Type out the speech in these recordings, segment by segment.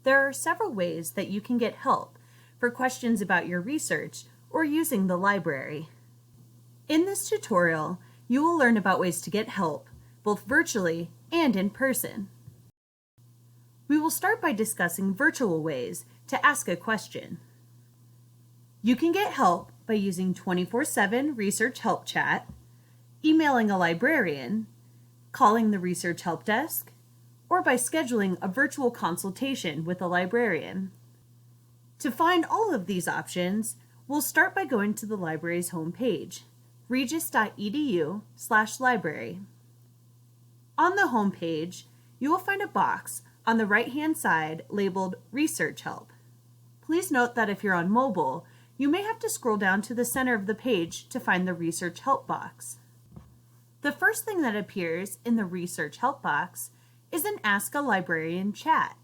There are several ways that you can get help for questions about your research or using the library. In this tutorial, you will learn about ways to get help, both virtually and in person. We will start by discussing virtual ways to ask a question. You can get help by using 24/7 Research Help Chat, emailing a librarian, calling the Research Help Desk, or by scheduling a virtual consultation with a librarian. To find all of these options, we'll start by going to the library's homepage, regis.edu/library. On the homepage, you will find a box on the right-hand side labeled Research Help. Please note that if you're on mobile, you may have to scroll down to the center of the page to find the Research Help box. The first thing that appears in the Research Help box is an Ask a Librarian chat.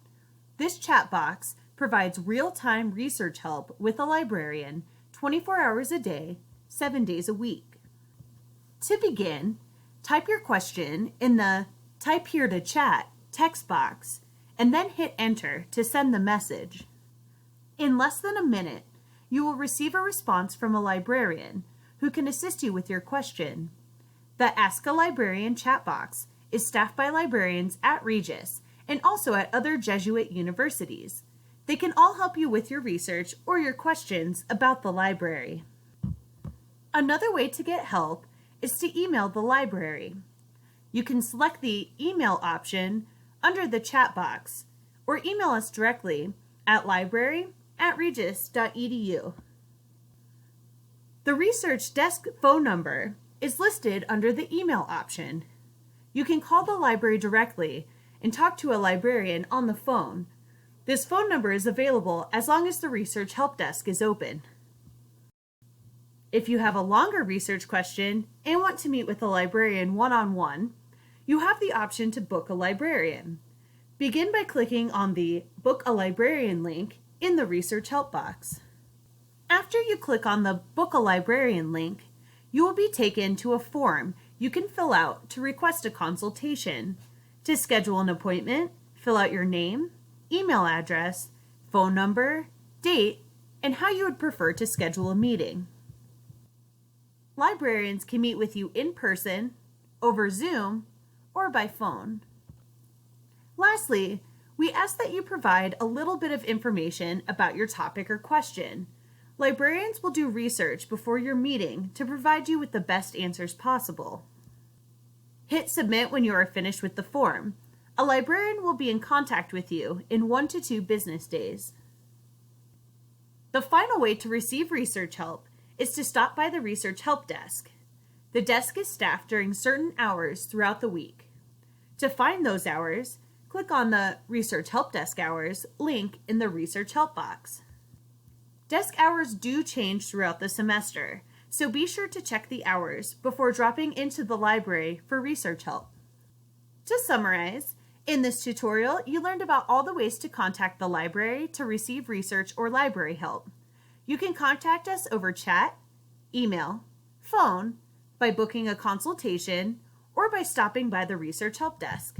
This chat box provides real-time research help with a librarian 24 hours a day, 7 days a week. To begin, type your question in the Type Here to Chat text box and then hit Enter to send the message. In less than a minute, you will receive a response from a librarian who can assist you with your question. The Ask a Librarian chat box is staffed by librarians at Regis and also at other Jesuit universities. They can all help you with your research or your questions about the library. Another way to get help is to email the library. You can select the email option under the chat box or email us directly at library@regis.edu. The research desk phone number is listed under the email option. You can call the library directly and talk to a librarian on the phone. This phone number is available as long as the Research Help Desk is open. If you have a longer research question and want to meet with a librarian one-on-one, you have the option to book a librarian. Begin by clicking on the Book a Librarian link in the Research Help box. After you click on the Book a Librarian link, you will be taken to a form you can fill out to request a consultation. To schedule an appointment, fill out your name, email address, phone number, date, and how you would prefer to schedule a meeting. Librarians can meet with you in person, over Zoom, or by phone. Lastly, we ask that you provide a little bit of information about your topic or question. Librarians will do research before your meeting to provide you with the best answers possible. Hit Submit when you are finished with the form. A librarian will be in contact with you in 1 to 2 business days. The final way to receive research help is to stop by the Research Help Desk. The desk is staffed during certain hours throughout the week. To find those hours, click on the Research Help Desk Hours link in the Research Help box. Desk hours do change throughout the semester, so be sure to check the hours before dropping into the library for research help. To summarize, in this tutorial, you learned about all the ways to contact the library to receive research or library help. You can contact us over chat, email, phone, by booking a consultation, or by stopping by the Research Help Desk.